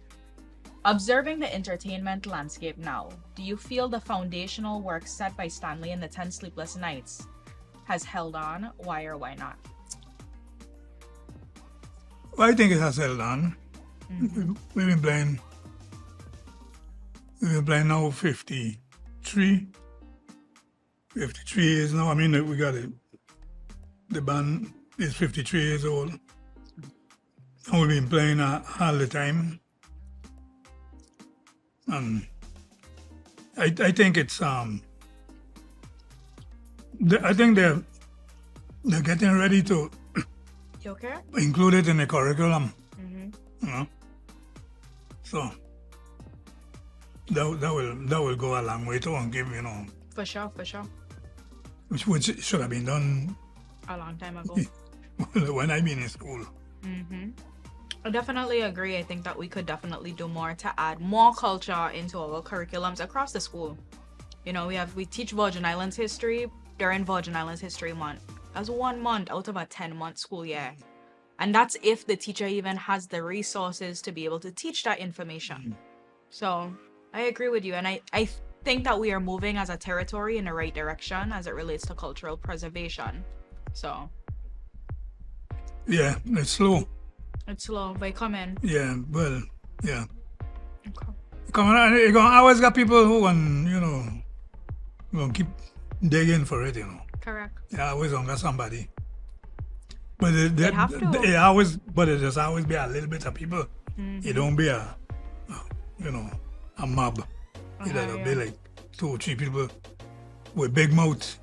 Speaker 2: Observing the entertainment landscape now, do you feel the foundational work set by Stanley in the 10 Sleepless Nights has held on? Why or why not?
Speaker 1: Well, I think it has held on. We've been playing now 53 years now. I mean, we got the band is 53 years old. And we've been playing all the time. And I think it's I think they're getting ready to
Speaker 2: You okay?
Speaker 1: include it in the curriculum. You know? So that will go a long way to give, you know.
Speaker 2: For sure.
Speaker 1: Which should have been done
Speaker 2: A long time ago.
Speaker 1: when I've been in school.
Speaker 2: I definitely agree. I think that we could definitely do more to add more culture into our curriculums across the school. You know, we teach Virgin Islands history during Virgin Islands History Month. That's 1 month out of a 10-month school year. And that's if the teacher even has the resources to be able to teach that information. So I agree with you. And I think that we are moving as a territory in the right direction as it relates to cultural preservation. So
Speaker 1: Yeah, it's slow.
Speaker 2: it's slow, but coming.
Speaker 1: Yeah, well, yeah.
Speaker 2: Okay.
Speaker 1: You're gonna always got people who gonna keep digging for it,
Speaker 2: Correct.
Speaker 1: You always gonna got somebody. But
Speaker 2: They have to.
Speaker 1: it just always be a little bit of people. It don't be a mob. It'll be like 2 or 3 people with big mouth.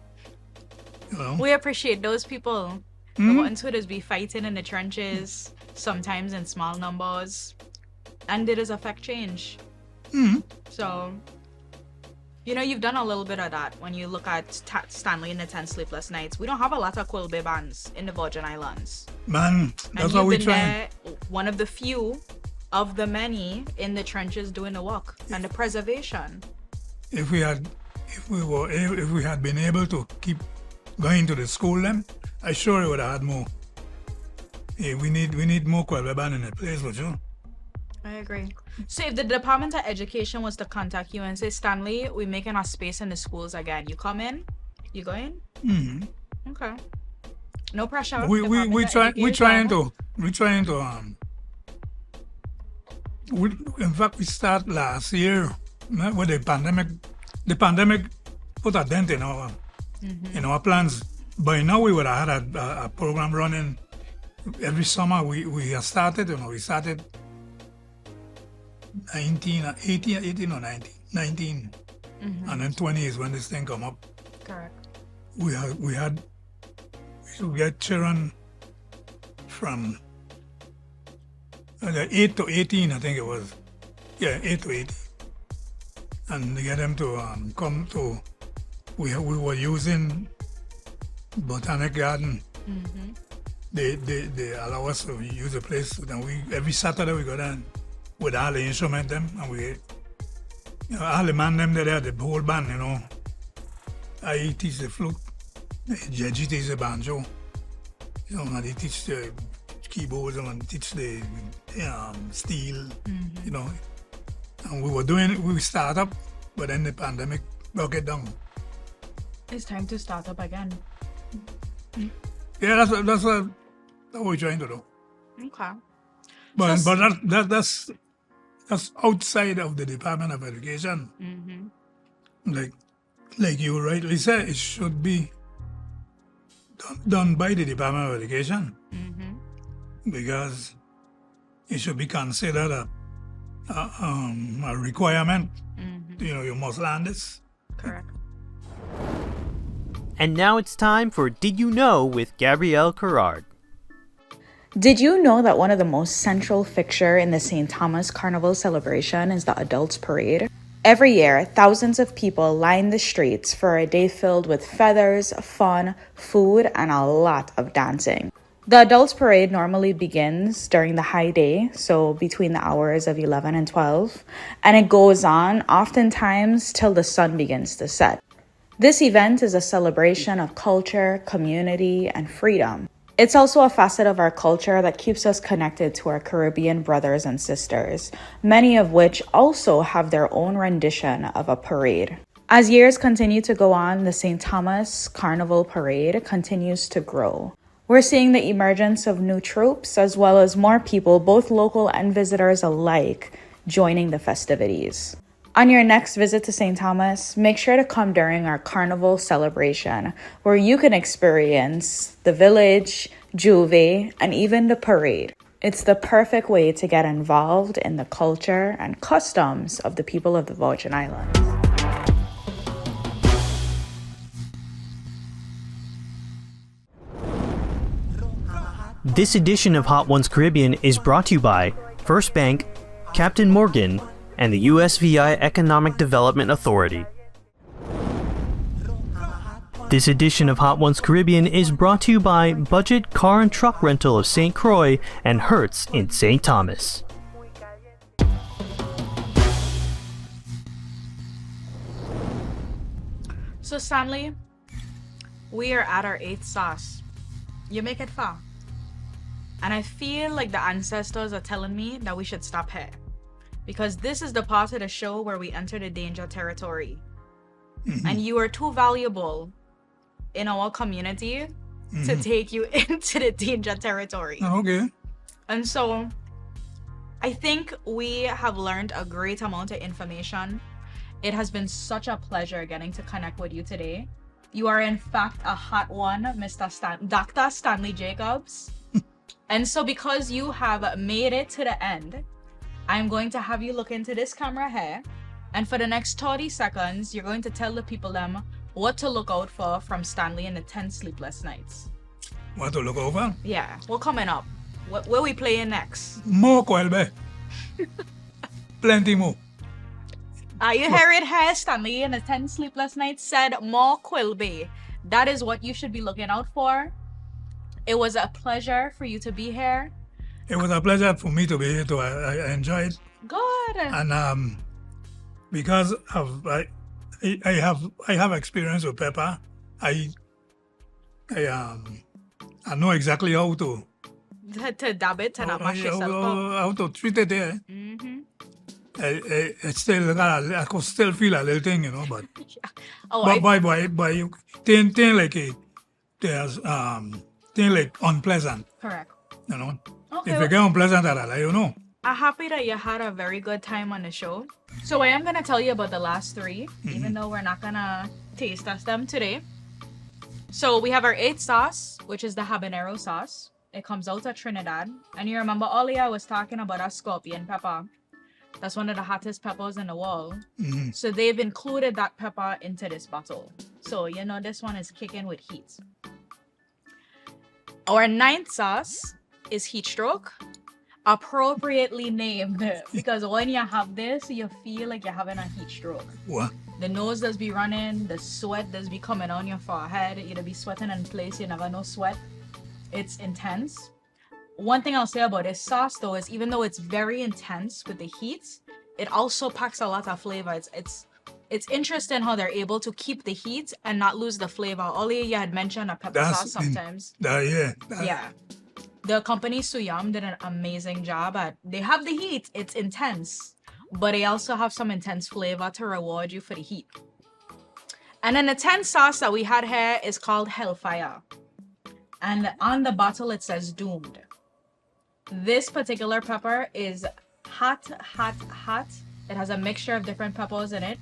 Speaker 2: We appreciate those people. The ones who just be fighting in the trenches, sometimes in small numbers, and it does affect change. So, you've done a little bit of that when you look at Stanley and the 10 Sleepless Knights. We don't have a lot of Quelbe bands in the Virgin Islands.
Speaker 1: Man, that's what we're trying.
Speaker 2: One of the few of the many in the trenches doing the work and the preservation.
Speaker 1: If we had been able to keep going to the school, then I sure would have had more. Yeah, we need more Quelbe band in the place, would you?
Speaker 2: I agree. So if the Department of Education was to contact you and say, Stanley, we're making our space in the schools again, you come in? You go in? Okay. No pressure.
Speaker 1: We're trying to. In fact, we start last year with the pandemic. The pandemic put a dent in our plans. By now, we would have had a program running every summer. We have started. We started 18 or 19, and then 20 is when this thing come up.
Speaker 2: Correct.
Speaker 1: We get children from 8 to 18, I think it was. Yeah, 8 to 18. And to get them to come to, we were using Botanic Garden. They allow us to use the place. And every Saturday we go down with all the instruments them, and we, all the man them there, the whole band, I teach the flute, Jeji teach the banjo, and they teach the keyboards and teach the steel, and we start up, but then the pandemic broke it down.
Speaker 2: It's time to start up again.
Speaker 1: Yeah, that's what we're trying to do.
Speaker 2: Okay.
Speaker 1: But that's outside of the Department of Education. Like you rightly said, it should be done by the Department of Education, because it should be considered a requirement. You must learn this.
Speaker 2: Correct.
Speaker 4: And now it's time for Did You Know with Gabrielle Carrard.
Speaker 7: Did you know that one of the most central fixtures in the St. Thomas Carnival celebration is the Adults Parade? Every year, thousands of people line the streets for a day filled with feathers, fun, food, and a lot of dancing. The Adults Parade normally begins during the high day, so between the hours of 11 and 12, and it goes on oftentimes till the sun begins to set. This event is a celebration of culture, community, and freedom. It's also a facet of our culture that keeps us connected to our Caribbean brothers and sisters, many of which also have their own rendition of a parade. As years continue to go on, the St. Thomas Carnival Parade continues to grow. We're seeing the emergence of new troops, as well as more people, both local and visitors alike, joining the festivities. On your next visit to St. Thomas, make sure to come during our carnival celebration, where you can experience the village, Juve, and even the parade. It's the perfect way to get involved in the culture and customs of the people of the Virgin Islands.
Speaker 4: This edition of Hot Ones Caribbean is brought to you by First Bank, Captain Morgan, and the USVI Economic Development Authority. This edition of Hot Ones Caribbean is brought to you by Budget Car and Truck Rental of St. Croix and Hertz in St. Thomas.
Speaker 2: So Stanley, we are at our 8th sauce. You make it far. And I feel like the ancestors are telling me that we should stop here. Because this is the part of the show where we enter the danger territory. and you are too valuable in our community to take you into the danger territory.
Speaker 1: Okay.
Speaker 2: And so I think we have learned a great amount of information. It has been such a pleasure getting to connect with you today. You are in fact a hot one, Dr. Stanley Jacobs. And so because you have made it to the end, I'm going to have you look into this camera here. And for the next 30 seconds, you're going to tell the people them what to look out for from Stanley and the 10 Sleepless Nights.
Speaker 1: What to look over?
Speaker 2: Yeah, what coming up? What we playing next?
Speaker 1: More Quelbe. Plenty more.
Speaker 2: You hear it here, Stanley and the 10 Sleepless Nights said more Quelbe. That is what you should be looking out for. It was a pleasure for you to be here.
Speaker 1: It was a pleasure for me to be here too. I enjoyed.
Speaker 2: Good.
Speaker 1: And because of I have experience with pepper, I know exactly how to
Speaker 2: dab it and mash yourself up.
Speaker 1: how to treat it there. I still got I could still feel a little thing, but but you thing like it there's thing like unpleasant.
Speaker 2: Correct.
Speaker 1: Okay, if you get unpleasant, I'll let you know.
Speaker 2: I'm happy that you had a very good time on the show. So I am going to tell you about the last three, even though we're not going to taste test them today. So we have our 8th sauce, which is the habanero sauce. It comes out of Trinidad. And you remember earlier I was talking about our scorpion pepper. That's one of the hottest peppers in the world. So they've included that pepper into this bottle. So, this one is kicking with heat. Our 9th sauce is heat stroke, appropriately named because when you have this, you feel like you're having a heat stroke.
Speaker 1: What?
Speaker 2: The nose does be running, the sweat does be coming on your forehead. You'll be sweating in place, you never know sweat. It's intense. One thing I'll say about this sauce though is even though it's very intense with the heat, it also packs a lot of flavor. It's interesting how they're able to keep the heat and not lose the flavor. Earlier you had mentioned a pepper sauce sometimes. Yeah. The company Suyam did an amazing job at, they have the heat, it's intense, but they also have some intense flavor to reward you for the heat. And then the 10th sauce that we had here is called Hellfire. And on the bottle it says doomed. This particular pepper is hot, hot, hot. It has a mixture of different peppers in it.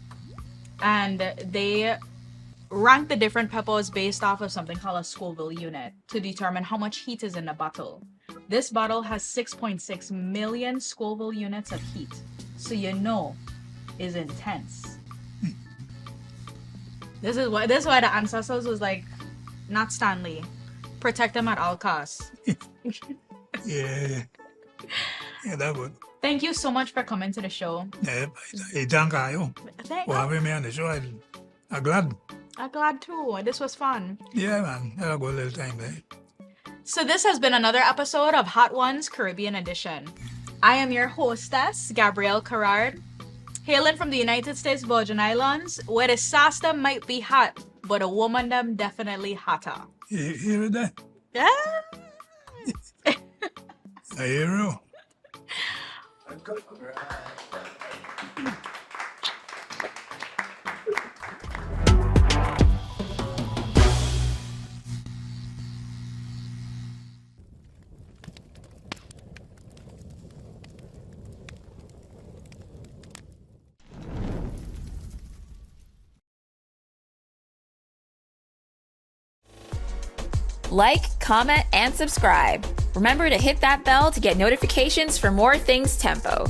Speaker 2: And they rank the different peppers based off of something called a Scoville unit to determine how much heat is in the bottle. This bottle has 6.6 million Scoville units of heat. So is intense. This is why the ancestors was like, not Stanley. Protect them at all costs.
Speaker 1: Yeah, that would.
Speaker 2: Thank you so much for coming to the show.
Speaker 1: Yeah, thank you for having me on the show. I'm glad.
Speaker 2: I'm glad too. This was fun.
Speaker 1: Yeah, man. Had a good little time there.
Speaker 2: So this has been another episode of Hot Ones Caribbean Edition. I am your hostess, Gabrielle Carrard, hailing from the United States Virgin Islands, where the sauce them might be hot, but a woman them definitely hotter.
Speaker 1: You hear that?
Speaker 2: Yeah.
Speaker 1: I hear you.
Speaker 8: Like, comment, and subscribe. Remember to hit that bell to get notifications for more things Tempo.